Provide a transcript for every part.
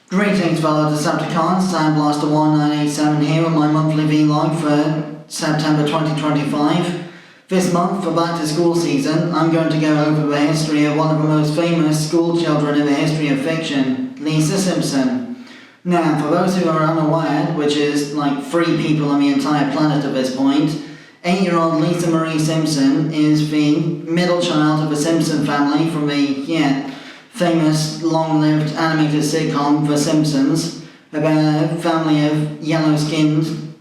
Greetings fellow Decepticons, SoundBlaster1987 here with my monthly vlog for September 2025. This month, for back to school season, I'm going to go over the history of one of the most famous school children in the history of fiction, Lisa Simpson. Now, for those who are unaware, which is like 3 people on the entire planet at this point, 8-year-old Lisa Marie Simpson is the middle child of the Simpson family from the, famous, long-lived animated sitcom, The Simpsons, about a family of yellow-skinned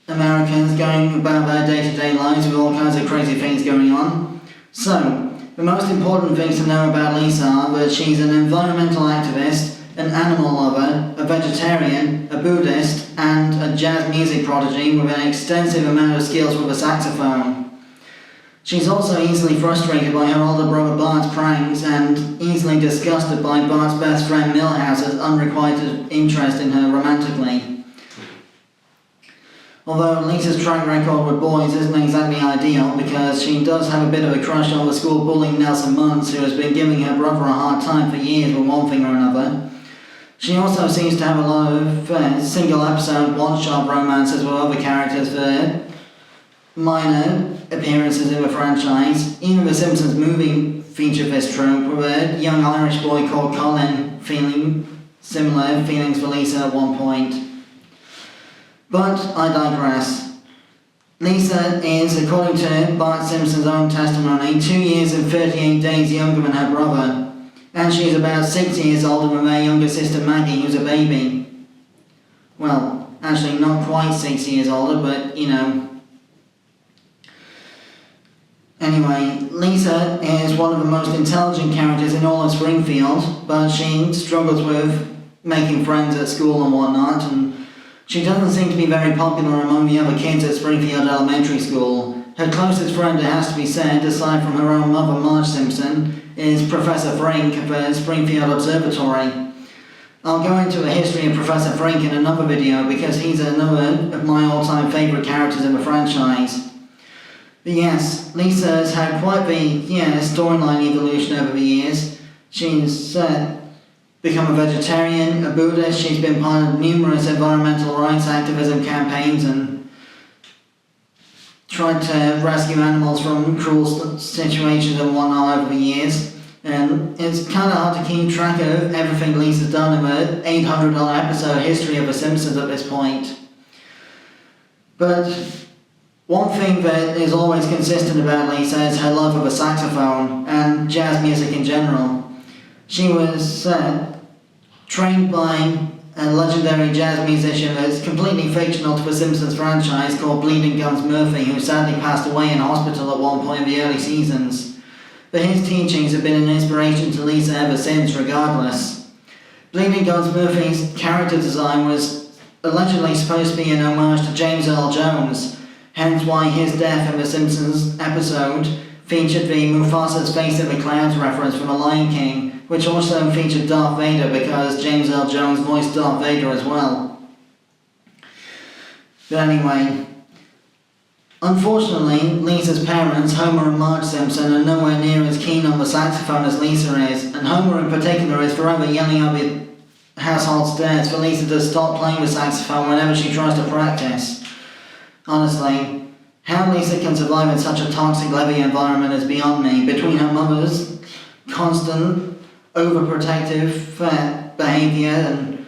Americans going about their day-to-day lives with all kinds of crazy things going on. So, the most important things to know about Lisa are that she's an environmental activist, an animal lover, a vegetarian, a Buddhist, and a jazz music prodigy with an extensive amount of skills with the saxophone. She's also easily frustrated by her older brother Bart's pranks and easily disgusted by Bart's best friend Milhouse's unrequited interest in her romantically. Although Lisa's track record with boys isn't exactly ideal because she does have a bit of a crush on the school bully Nelson Muntz, who has been giving her brother a hard time for years with one thing or another. She also seems to have a lot of single episode one-shot romances with other characters for minor appearances in the franchise. Even the Simpsons movie featured this trope, with a young Irish boy called Colin feeling similar feelings for Lisa at one point. But I digress. Lisa is, according to Bart Simpson's own testimony, 2 years and 38 days younger than her brother, and she is about 6 years older than their younger sister Maggie, who's a baby. Well, actually not quite 6 years older, but you know. Anyway, Lisa is one of the most intelligent characters in all of Springfield, but she struggles with making friends at school and whatnot, and she doesn't seem to be very popular among the other kids at Springfield Elementary School. Her closest friend, it has to be said, aside from her own mother, Marge Simpson, is Professor Frink of the Springfield Observatory. I'll go into the history of Professor Frink in another video because he's another of my all-time favourite characters in the franchise. But yes, Lisa has had quite the storyline evolution over the years. She's become a vegetarian, a Buddhist. She's been part of numerous environmental rights activism campaigns and tried to rescue animals from cruel situations and whatnot over the years. And it's kind of hard to keep track of everything Lisa's done in the 800 episode history of The Simpsons at this point. But one thing that is always consistent about Lisa is her love of the saxophone and jazz music in general. She was trained by a legendary jazz musician that is completely fictional to the Simpsons franchise called Bleeding Gums Murphy, who sadly passed away in hospital at one point in the early seasons. But his teachings have been an inspiration to Lisa ever since, regardless. Bleeding Gums Murphy's character design was allegedly supposed to be an homage to James Earl Jones, hence why his death in the Simpsons episode featured the Mufasa's face in the clouds reference from The Lion King, which also featured Darth Vader because James Earl Jones voiced Darth Vader as well. But anyway, unfortunately, Lisa's parents, Homer and Marge Simpson, are nowhere near as keen on the saxophone as Lisa is, and Homer in particular is forever yelling up the household stairs for Lisa to stop playing the saxophone whenever she tries to practice. Honestly, how Lisa can survive in such a toxic Levy environment is beyond me. Between her mother's constant, overprotective behaviour and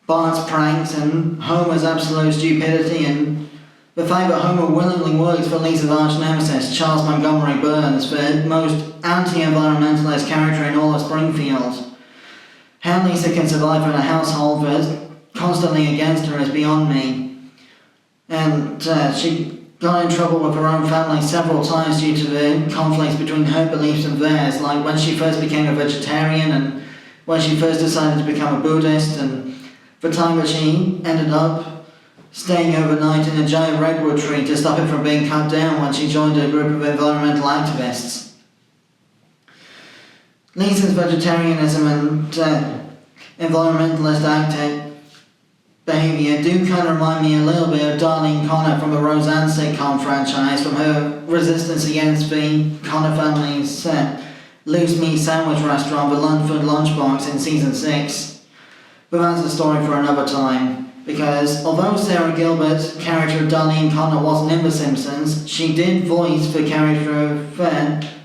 Bart's pranks and Homer's absolute stupidity and the fact that Homer willingly works for Lisa's arch-nemesis, Charles Montgomery Burns, the most anti-environmentalist character in all of Springfield. How Lisa can survive in a household that is constantly against her is beyond me. And she got in trouble with her own family several times due to the conflicts between her beliefs and theirs, like when she first became a vegetarian and when she first decided to become a Buddhist, and the time that she ended up staying overnight in a giant redwood tree to stop it from being cut down when she joined a group of environmental activists. Lisa's vegetarianism and environmentalist behaviour do kind of remind me a little bit of Darlene Connor from the Roseanne sitcom franchise, from her resistance against the Connor family's loose meat sandwich restaurant, the Lunford Lunchbox, in season 6. But that's a story for another time, because although Sarah Gilbert's character Darlene Connor wasn't in The Simpsons, she did voice the character of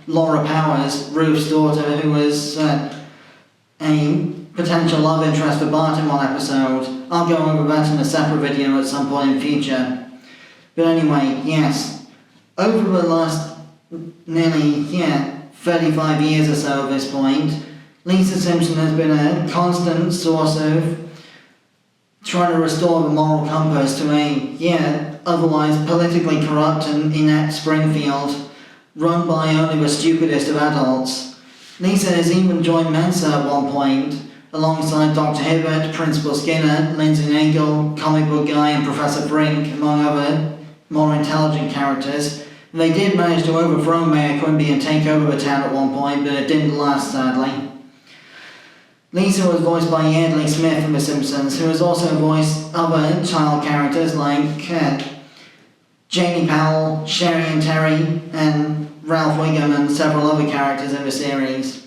Laura Powers, Ruth's daughter, who was a potential love interest for Bart in one episode. I'll go over that in a separate video at some point in future. But anyway, yes, over the last nearly 35 years or so at this point, Lisa Simpson has been a constant source of trying to restore the moral compass to a otherwise politically corrupt and inept Springfield, run by only the stupidest of adults. Lisa has even joined Mensa at one point, alongside Dr. Hibbert, Principal Skinner, Lindsay Naegle, Comic Book Guy and Professor Brink, among other more intelligent characters. They did manage to overthrow Mayor Quimby and take over the town at one point, but it didn't last, sadly. Lisa was voiced by Yardley Smith in The Simpsons, who has also voiced other child characters like Jamie Powell, Sherry and Terry, and Ralph Wiggum, and several other characters in the series.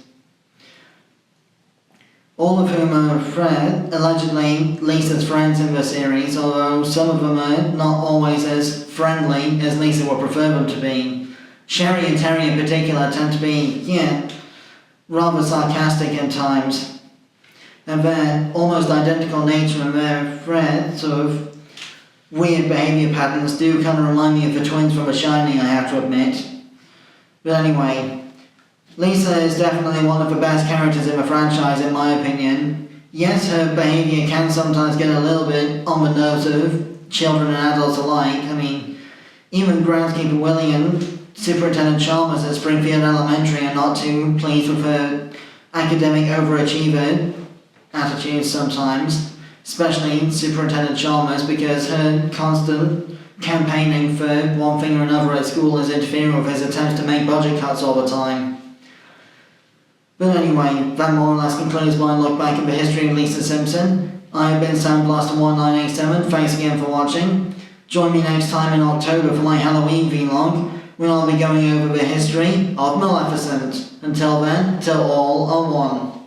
All of whom are allegedly Lisa's friends in the series, although some of them are not always as friendly as Lisa would prefer them to be. Sherry and Terry in particular tend to be, rather sarcastic at times. And their almost identical nature and their sort of weird behaviour patterns do kind of remind me of the twins from The Shining, I have to admit. But anyway, Lisa is definitely one of the best characters in the franchise, in my opinion. Yes, her behaviour can sometimes get a little bit on the nerves of children and adults alike. I mean, even groundskeeper Willie and Superintendent Chalmers at Springfield Elementary are not too pleased with her academic overachiever attitudes sometimes, especially Superintendent Chalmers, because her constant campaigning for one thing or another at school is interfering with his attempts to make budget cuts all the time. But anyway, that more or less concludes my look back at the history of Lisa Simpson. I have been SoundBlaster1987, thanks again for watching. Join me next time in October for my Halloween vlog, when I'll be going over the history of Maleficent. Until then, till all are one.